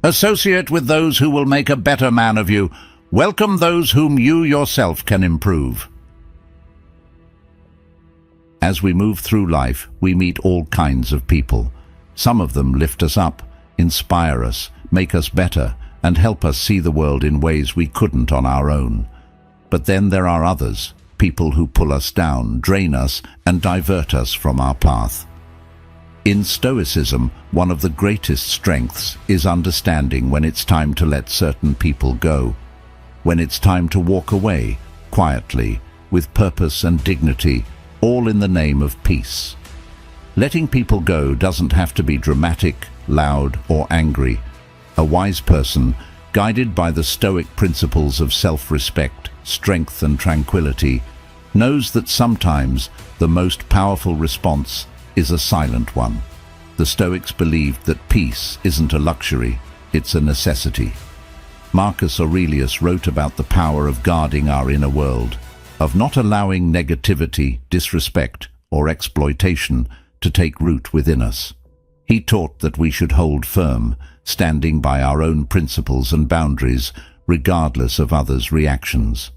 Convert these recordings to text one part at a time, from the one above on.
Associate with those who will make a better man of you. Welcome those whom you yourself can improve. As we move through life, we meet all kinds of people. Some of them lift us up, inspire us, make us better, and help us see the world in ways we couldn't on our own. But then there are others, people who pull us down, drain us, and divert us from our path. In Stoicism, one of the greatest strengths is understanding when it's time to let certain people go, when it's time to walk away, quietly, with purpose and dignity, all in the name of peace. Letting people go doesn't have to be dramatic, loud, or angry. A wise person, guided by the Stoic principles of self-respect, strength, and tranquility, knows that sometimes the most powerful response is a silent one. The Stoics believed that peace isn't a luxury, it's a necessity. Marcus Aurelius wrote about the power of guarding our inner world, of not allowing negativity, disrespect, or exploitation to take root within us. He taught that we should hold firm, standing by our own principles and boundaries, regardless of others' reactions.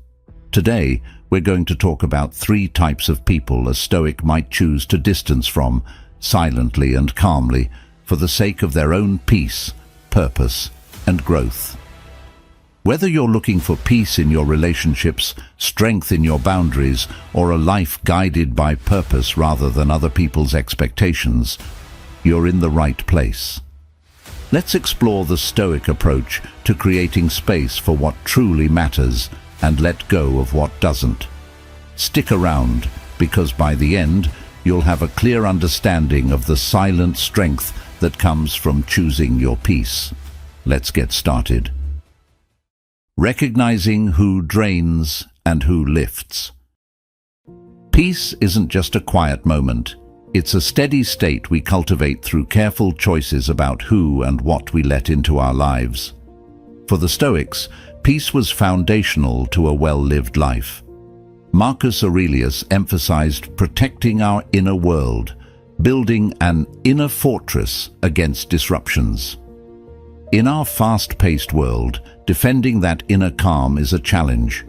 Today, we're going to talk about 3 types of people a Stoic might choose to distance from, silently and calmly, for the sake of their own peace, purpose, and growth. Whether you're looking for peace in your relationships, strength in your boundaries, or a life guided by purpose rather than other people's expectations, you're in the right place. Let's explore the Stoic approach to creating space for what truly matters and let go of what doesn't. Stick around, because by the end, you'll have a clear understanding of the silent strength that comes from choosing your peace. Let's get started. Recognizing who drains and who lifts. Peace isn't just a quiet moment. It's a steady state we cultivate through careful choices about who and what we let into our lives. For the Stoics, peace was foundational to a well-lived life. Marcus Aurelius emphasized protecting our inner world, building an inner fortress against disruptions. In our fast-paced world, defending that inner calm is a challenge.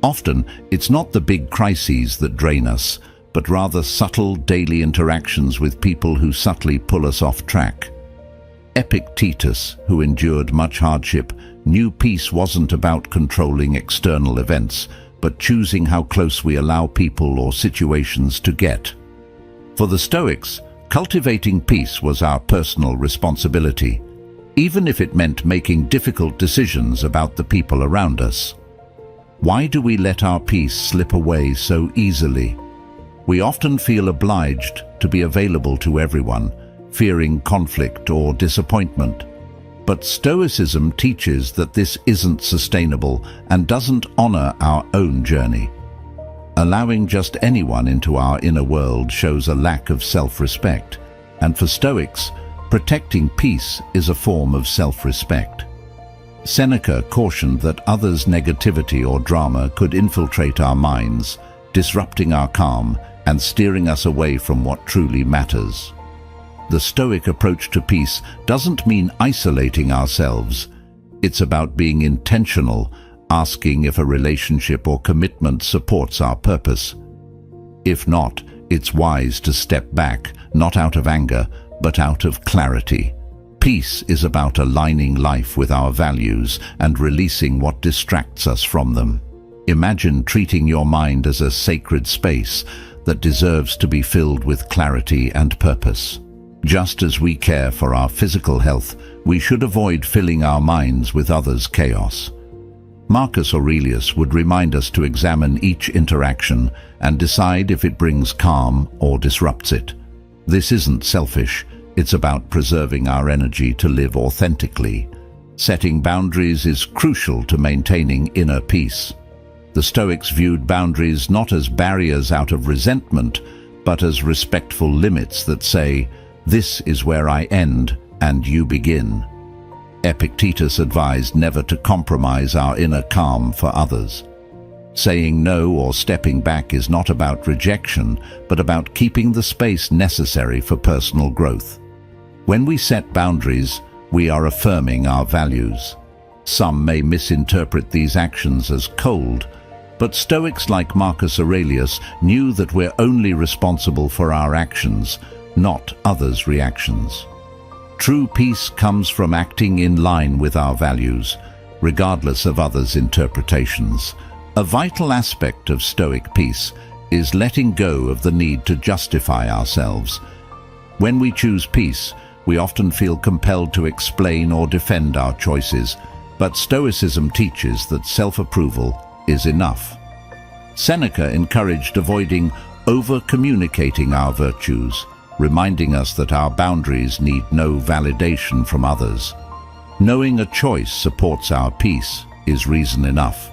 Often, it's not the big crises that drain us, but rather subtle daily interactions with people who subtly pull us off track. Epictetus, who endured much hardship, knew peace wasn't about controlling external events, but choosing how close we allow people or situations to get. For the Stoics, cultivating peace was our personal responsibility, even if it meant making difficult decisions about the people around us. Why do we let our peace slip away so easily? We often feel obliged to be available to everyone, fearing conflict or disappointment. But Stoicism teaches that this isn't sustainable and doesn't honor our own journey. Allowing just anyone into our inner world shows a lack of self-respect, and for Stoics, protecting peace is a form of self-respect. Seneca cautioned that others' negativity or drama could infiltrate our minds, disrupting our calm and steering us away from what truly matters. The Stoic approach to peace doesn't mean isolating ourselves. It's about being intentional, asking if a relationship or commitment supports our purpose. If not, it's wise to step back, not out of anger, but out of clarity. Peace is about aligning life with our values and releasing what distracts us from them. Imagine treating your mind as a sacred space that deserves to be filled with clarity and purpose. Just as we care for our physical health, we should avoid filling our minds with others' chaos. Marcus Aurelius would remind us to examine each interaction and decide if it brings calm or disrupts it. This isn't selfish, it's about preserving our energy to live authentically. Setting boundaries is crucial to maintaining inner peace. The Stoics viewed boundaries not as barriers out of resentment, but as respectful limits that say, "This is where I end and you begin." Epictetus advised never to compromise our inner calm for others. Saying no or stepping back is not about rejection, but about keeping the space necessary for personal growth. When we set boundaries, we are affirming our values. Some may misinterpret these actions as cold, but Stoics like Marcus Aurelius knew that we're only responsible for our actions, not others' reactions. True peace comes from acting in line with our values, regardless of others' interpretations. A vital aspect of Stoic peace is letting go of the need to justify ourselves. When we choose peace, we often feel compelled to explain or defend our choices, but Stoicism teaches that self-approval is enough. Seneca encouraged avoiding over-communicating our virtues, reminding us that our boundaries need no validation from others. Knowing a choice supports our peace is reason enough.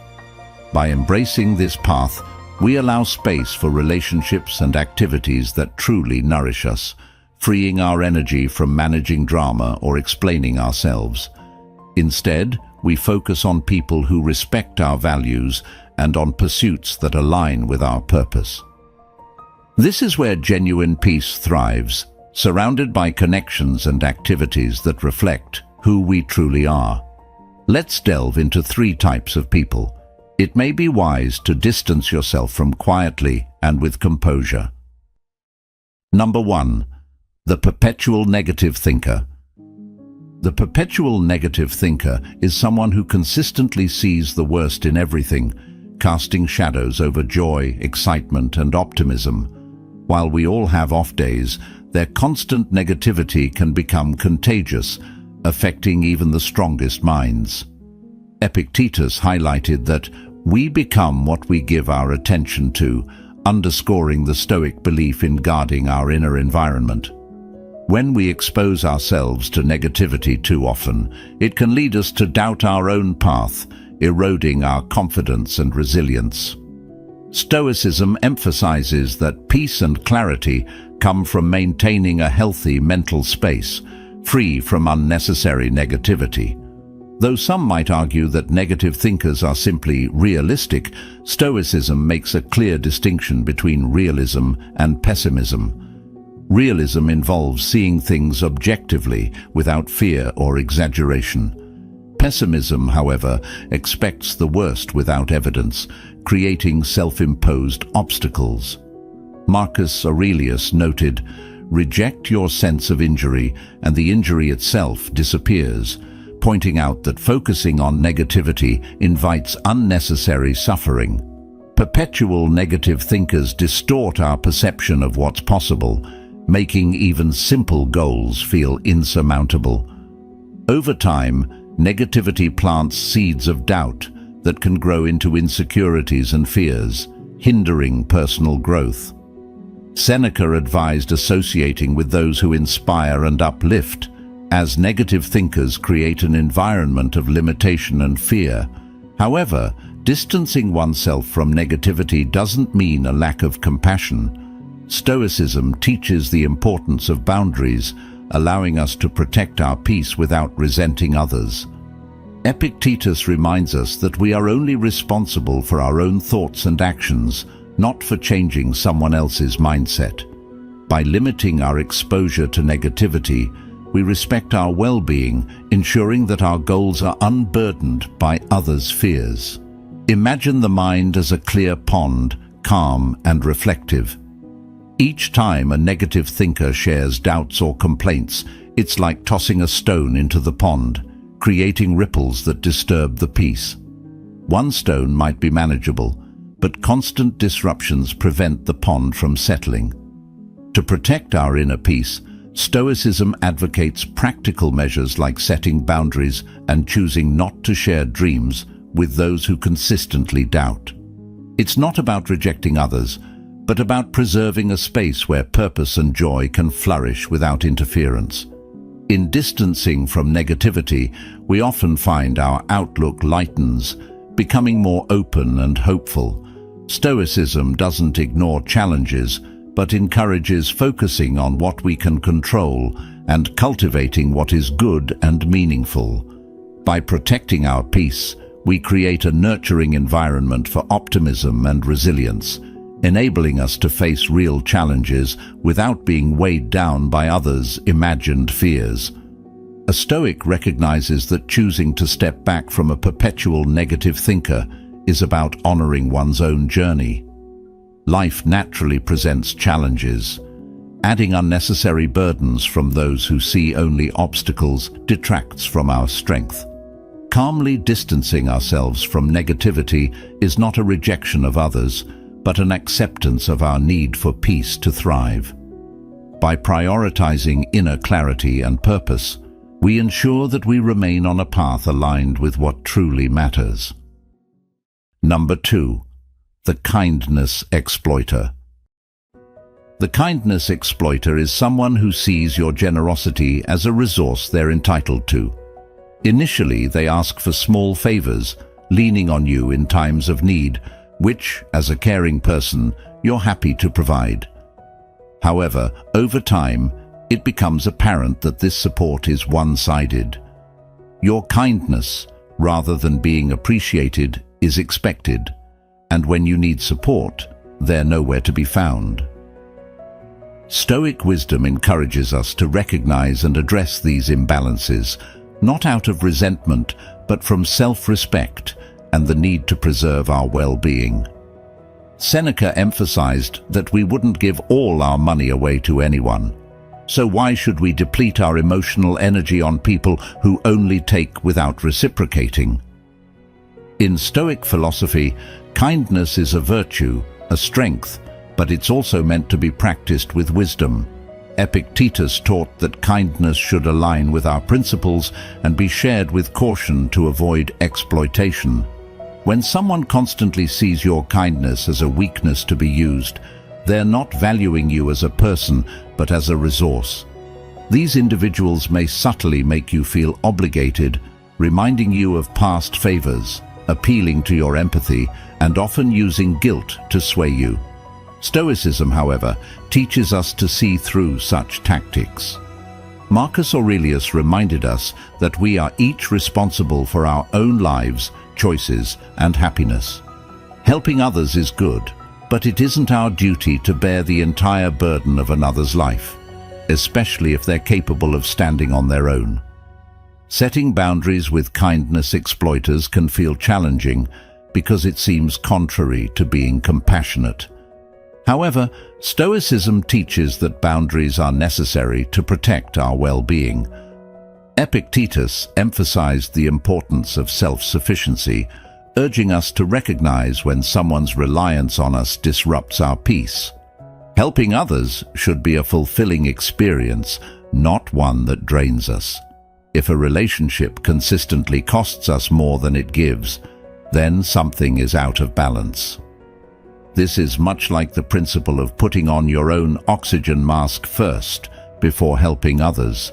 By embracing this path, we allow space for relationships and activities that truly nourish us, freeing our energy from managing drama or explaining ourselves. Instead, we focus on people who respect our values and on pursuits that align with our purpose. This is where genuine peace thrives, surrounded by connections and activities that reflect who we truly are. Let's delve into 3 types of people. It may be wise to distance yourself from quietly and with composure. Number 1. The perpetual negative thinker. The perpetual negative thinker is someone who consistently sees the worst in everything, casting shadows over joy, excitement, and optimism. While we all have off days, their constant negativity can become contagious, affecting even the strongest minds. Epictetus highlighted that we become what we give our attention to, underscoring the Stoic belief in guarding our inner environment. When we expose ourselves to negativity too often, it can lead us to doubt our own path, eroding our confidence and resilience. Stoicism emphasizes that peace and clarity come from maintaining a healthy mental space, free from unnecessary negativity. Though some might argue that negative thinkers are simply realistic, Stoicism makes a clear distinction between realism and pessimism. Realism involves seeing things objectively, without fear or exaggeration. Pessimism, however, expects the worst without evidence, creating self-imposed obstacles. Marcus Aurelius noted, "Reject your sense of injury, and the injury itself disappears," pointing out that focusing on negativity invites unnecessary suffering. Perpetual negative thinkers distort our perception of what's possible, making even simple goals feel insurmountable. Over time, negativity plants seeds of doubt that can grow into insecurities and fears, hindering personal growth. Seneca advised associating with those who inspire and uplift, as negative thinkers create an environment of limitation and fear. However, distancing oneself from negativity doesn't mean a lack of compassion. Stoicism teaches the importance of boundaries, allowing us to protect our peace without resenting others. Epictetus reminds us that we are only responsible for our own thoughts and actions, not for changing someone else's mindset. By limiting our exposure to negativity, we respect our well-being, ensuring that our goals are unburdened by others' fears. Imagine the mind as a clear pond, calm and reflective. Each time a negative thinker shares doubts or complaints, it's like tossing a stone into the pond, creating ripples that disturb the peace. One stone might be manageable, but constant disruptions prevent the pond from settling. To protect our inner peace, Stoicism advocates practical measures like setting boundaries and choosing not to share dreams with those who consistently doubt. It's not about rejecting others, but about preserving a space where purpose and joy can flourish without interference. In distancing from negativity, we often find our outlook lightens, becoming more open and hopeful. Stoicism doesn't ignore challenges, but encourages focusing on what we can control and cultivating what is good and meaningful. By protecting our peace, we create a nurturing environment for optimism and resilience, enabling us to face real challenges without being weighed down by others' imagined fears. A Stoic recognizes that choosing to step back from a perpetual negative thinker is about honoring one's own journey. Life naturally presents challenges. Adding unnecessary burdens from those who see only obstacles detracts from our strength. Calmly distancing ourselves from negativity is not a rejection of others, but an acceptance of our need for peace to thrive. By prioritizing inner clarity and purpose, we ensure that we remain on a path aligned with what truly matters. Number 2. The kindness exploiter. The kindness exploiter is someone who sees your generosity as a resource they're entitled to. Initially, they ask for small favors, leaning on you in times of need, which, as a caring person, you're happy to provide. However, over time, it becomes apparent that this support is one-sided. Your kindness, rather than being appreciated, is expected, and when you need support, they're nowhere to be found. Stoic wisdom encourages us to recognize and address these imbalances, not out of resentment, but from self-respect and the need to preserve our well-being. Seneca emphasized that we wouldn't give all our money away to anyone. So why should we deplete our emotional energy on people who only take without reciprocating? In Stoic philosophy, kindness is a virtue, a strength, but it's also meant to be practiced with wisdom. Epictetus taught that kindness should align with our principles and be shared with caution to avoid exploitation. When someone constantly sees your kindness as a weakness to be used, they're not valuing you as a person, but as a resource. These individuals may subtly make you feel obligated, reminding you of past favors, appealing to your empathy, and often using guilt to sway you. Stoicism, however, teaches us to see through such tactics. Marcus Aurelius reminded us that we are each responsible for our own lives, choices, and happiness. Helping others is good, but it isn't our duty to bear the entire burden of another's life, especially if they're capable of standing on their own. Setting boundaries with kindness exploiters can feel challenging because it seems contrary to being compassionate. However, Stoicism teaches that boundaries are necessary to protect our well-being. Epictetus emphasized the importance of self-sufficiency, urging us to recognize when someone's reliance on us disrupts our peace. Helping others should be a fulfilling experience, not one that drains us. If a relationship consistently costs us more than it gives, then something is out of balance. This is much like the principle of putting on your own oxygen mask first before helping others.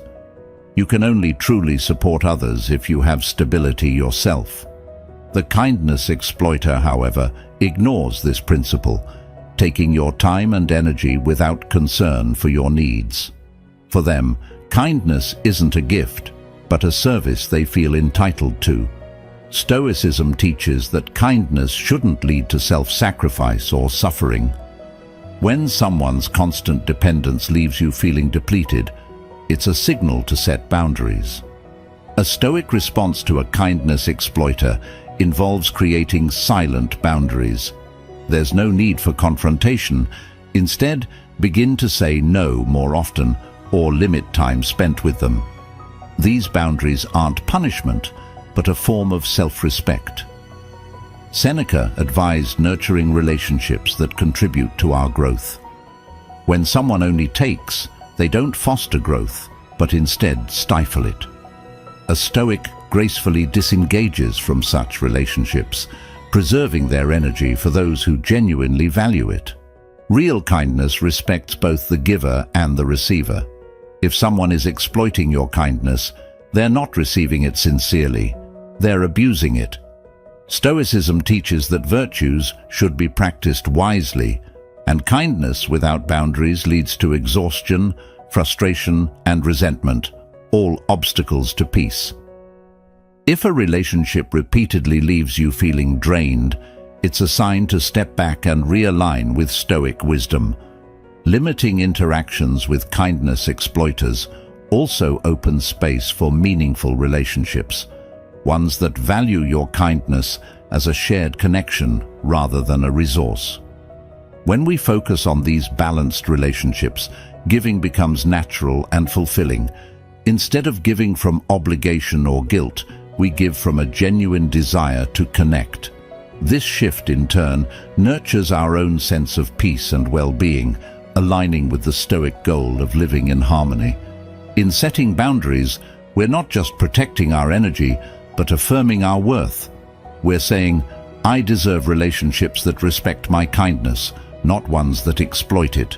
You can only truly support others if you have stability yourself. The kindness exploiter, however, ignores this principle, taking your time and energy without concern for your needs. For them, kindness isn't a gift, but a service they feel entitled to. Stoicism teaches that kindness shouldn't lead to self-sacrifice or suffering. When someone's constant dependence leaves you feeling depleted, it's a signal to set boundaries. A Stoic response to a kindness exploiter involves creating silent boundaries. There's no need for confrontation. Instead, begin to say no more often or limit time spent with them. These boundaries aren't punishment, but a form of self-respect. Seneca advised nurturing relationships that contribute to our growth. When someone only takes, they don't foster growth, but instead stifle it. A Stoic gracefully disengages from such relationships, preserving their energy for those who genuinely value it. Real kindness respects both the giver and the receiver. If someone is exploiting your kindness, they're not receiving it sincerely. They're abusing it. Stoicism teaches that virtues should be practiced wisely, and kindness without boundaries leads to exhaustion, frustration, and resentment, all obstacles to peace. If a relationship repeatedly leaves you feeling drained, it's a sign to step back and realign with Stoic wisdom. Limiting interactions with kindness exploiters also opens space for meaningful relationships, ones that value your kindness as a shared connection rather than a resource. When we focus on these balanced relationships, giving becomes natural and fulfilling. Instead of giving from obligation or guilt, we give from a genuine desire to connect. This shift, in turn, nurtures our own sense of peace and well-being, aligning with the Stoic goal of living in harmony. In setting boundaries, we're not just protecting our energy, but affirming our worth. We're saying, I deserve relationships that respect my kindness, not ones that exploit it.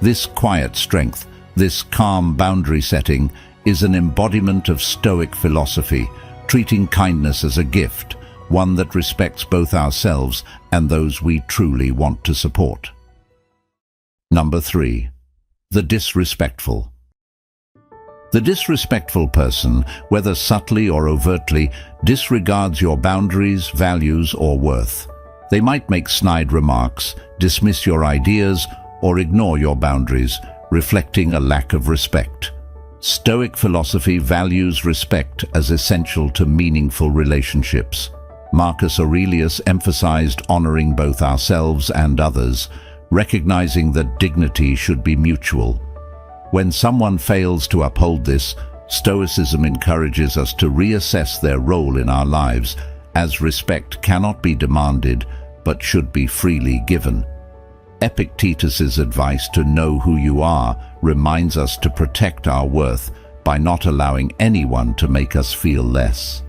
This quiet strength, this calm boundary setting, is an embodiment of Stoic philosophy, treating kindness as a gift, one that respects both ourselves and those we truly want to support. Number 3. The disrespectful. The disrespectful person, whether subtly or overtly, disregards your boundaries, values, or worth. They might make snide remarks, dismiss your ideas, or ignore your boundaries, reflecting a lack of respect. Stoic philosophy values respect as essential to meaningful relationships. Marcus Aurelius emphasized honoring both ourselves and others, recognizing that dignity should be mutual. When someone fails to uphold this, Stoicism encourages us to reassess their role in our lives, as respect cannot be demanded but should be freely given. Epictetus's advice to know who you are reminds us to protect our worth by not allowing anyone to make us feel less.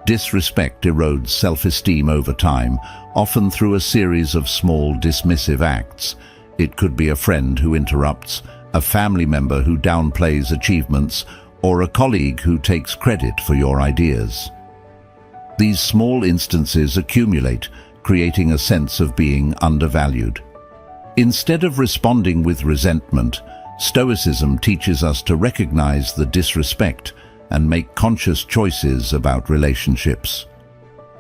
Disrespect erodes self-esteem over time, often through a series of small dismissive acts. It could be a friend who interrupts, a family member who downplays achievements, or a colleague who takes credit for your ideas. These small instances accumulate, creating a sense of being undervalued. Instead of responding with resentment, Stoicism teaches us to recognize the disrespect and make conscious choices about relationships.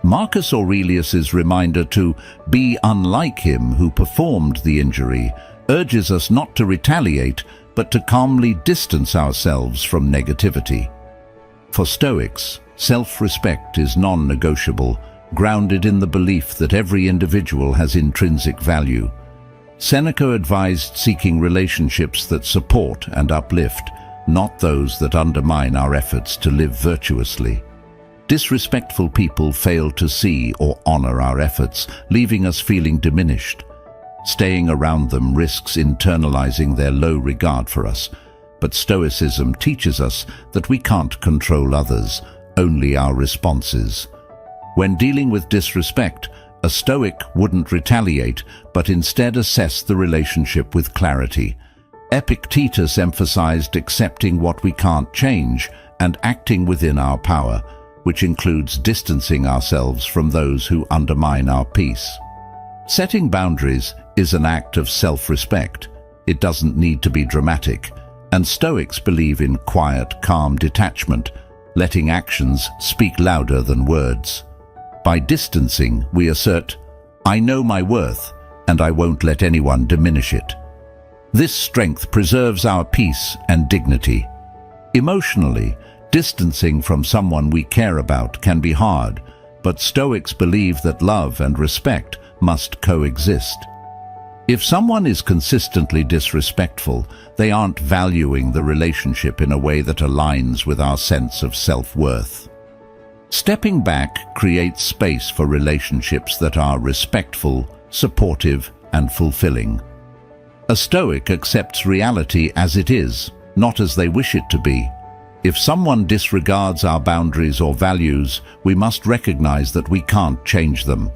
Marcus Aurelius's reminder to be unlike him who performed the injury urges us not to retaliate, but to calmly distance ourselves from negativity. For Stoics, self-respect is non-negotiable, grounded in the belief that every individual has intrinsic value. Seneca advised seeking relationships that support and uplift, not those that undermine our efforts to live virtuously. Disrespectful people fail to see or honor our efforts, leaving us feeling diminished. Staying around them risks internalizing their low regard for us, but Stoicism teaches us that we can't control others, only our responses. When dealing with disrespect, a Stoic wouldn't retaliate, but instead assess the relationship with clarity. Epictetus emphasized accepting what we can't change and acting within our power, which includes distancing ourselves from those who undermine our peace. Setting boundaries is an act of self-respect. It doesn't need to be dramatic, and Stoics believe in quiet, calm detachment, letting actions speak louder than words. By distancing, we assert, I know my worth, and I won't let anyone diminish it. This strength preserves our peace and dignity. Emotionally, distancing from someone we care about can be hard, but Stoics believe that love and respect must coexist. If someone is consistently disrespectful, they aren't valuing the relationship in a way that aligns with our sense of self-worth. Stepping back creates space for relationships that are respectful, supportive, and fulfilling. A Stoic accepts reality as it is, not as they wish it to be. If someone disregards our boundaries or values, we must recognize that we can't change them.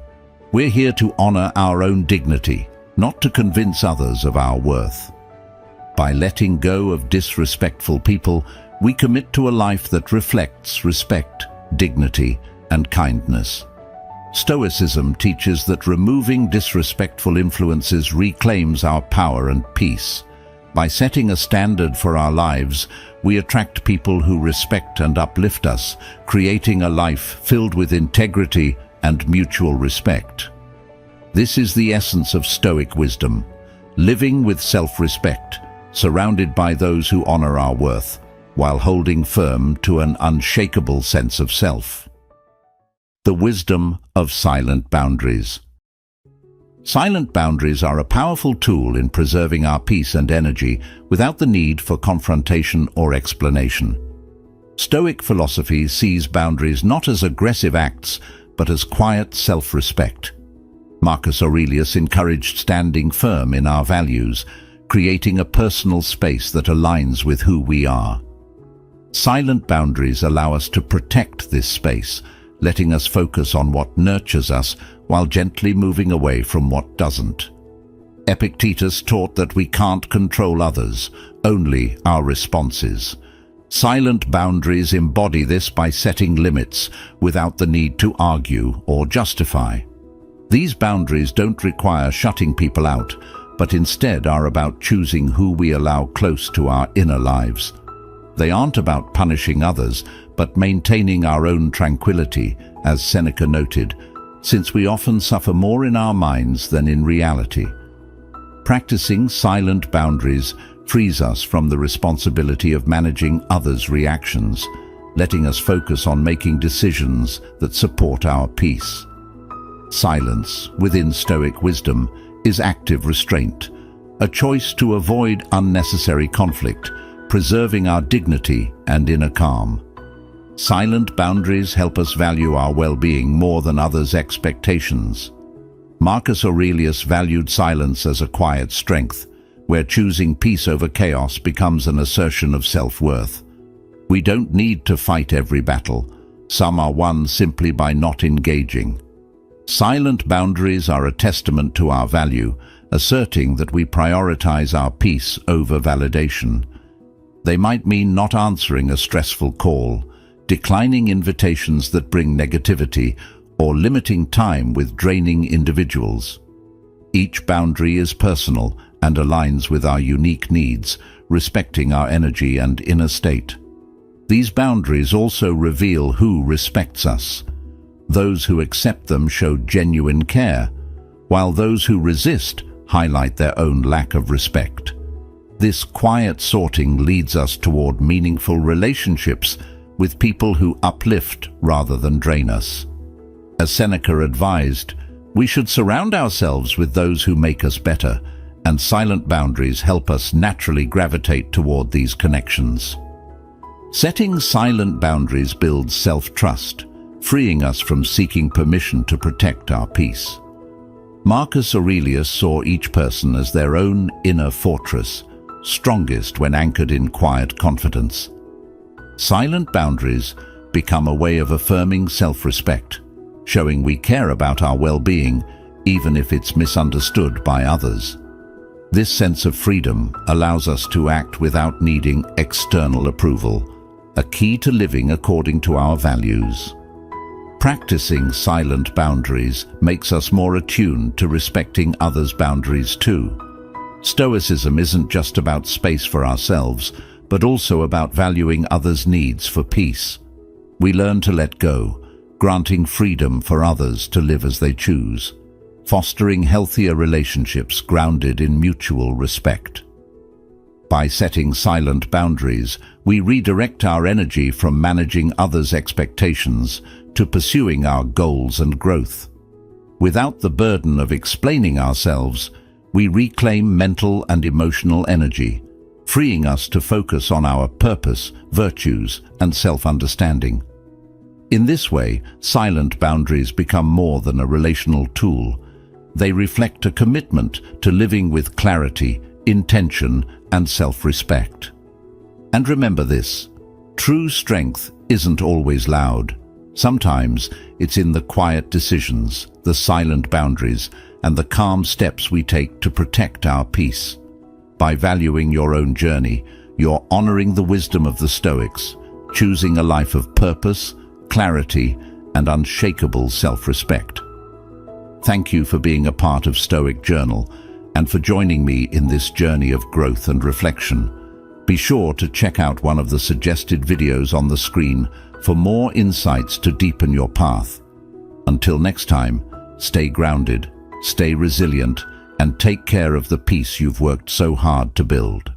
We're here to honor our own dignity, not to convince others of our worth. By letting go of disrespectful people, we commit to a life that reflects respect, dignity, and kindness. Stoicism teaches that removing disrespectful influences reclaims our power and peace. By setting a standard for our lives, we attract people who respect and uplift us, creating a life filled with integrity and mutual respect. This is the essence of Stoic wisdom, living with self-respect, surrounded by those who honor our worth, while holding firm to an unshakable sense of self. The wisdom of silent boundaries. Silent boundaries are a powerful tool in preserving our peace and energy without the need for confrontation or explanation. Stoic philosophy sees boundaries not as aggressive acts, but as quiet self-respect. Marcus Aurelius encouraged standing firm in our values, creating a personal space that aligns with who we are. Silent boundaries allow us to protect this space, letting us focus on what nurtures us while gently moving away from what doesn't. Epictetus taught that we can't control others, only our responses. Silent boundaries embody this by setting limits without the need to argue or justify. These boundaries don't require shutting people out, but instead are about choosing who we allow close to our inner lives. They aren't about punishing others, but maintaining our own tranquility, as Seneca noted, since we often suffer more in our minds than in reality. Practicing silent boundaries frees us from the responsibility of managing others' reactions, letting us focus on making decisions that support our peace. Silence, within Stoic wisdom, is active restraint, a choice to avoid unnecessary conflict, preserving our dignity and inner calm. Silent boundaries help us value our well-being more than others' expectations. Marcus Aurelius valued silence as a quiet strength, where choosing peace over chaos becomes an assertion of self-worth. We don't need to fight every battle. Some are won simply by not engaging. Silent boundaries are a testament to our value, asserting that we prioritize our peace over validation. They might mean not answering a stressful call, declining invitations that bring negativity, or limiting time with draining individuals. Each boundary is personal and aligns with our unique needs, respecting our energy and inner state. These boundaries also reveal who respects us. Those who accept them show genuine care, while those who resist highlight their own lack of respect. This quiet sorting leads us toward meaningful relationships with people who uplift rather than drain us. As Seneca advised, we should surround ourselves with those who make us better, and silent boundaries help us naturally gravitate toward these connections. Setting silent boundaries builds self-trust, freeing us from seeking permission to protect our peace. Marcus Aurelius saw each person as their own inner fortress, strongest when anchored in quiet confidence. Silent boundaries become a way of affirming self-respect, showing we care about our well-being, even if it's misunderstood by others. This sense of freedom allows us to act without needing external approval, a key to living according to our values. Practicing silent boundaries makes us more attuned to respecting others' boundaries too. Stoicism isn't just about space for ourselves, but also about valuing others' needs for peace. We learn to let go, granting freedom for others to live as they choose, fostering healthier relationships grounded in mutual respect. By setting silent boundaries, we redirect our energy from managing others' expectations to pursuing our goals and growth. Without the burden of explaining ourselves, we reclaim mental and emotional energy, freeing us to focus on our purpose, virtues, and self-understanding. In this way, silent boundaries become more than a relational tool. They reflect a commitment to living with clarity, intention, and self-respect. And remember this: true strength isn't always loud. Sometimes it's in the quiet decisions, the silent boundaries, and the calm steps we take to protect our peace. By valuing your own journey, you're honoring the wisdom of the Stoics, choosing a life of purpose, clarity, and unshakable self-respect. Thank you for being a part of Stoic Journal and for joining me in this journey of growth and reflection. Be sure to check out one of the suggested videos on the screen for more insights to deepen your path. Until next time, stay grounded, stay resilient, and take care of the peace you've worked so hard to build.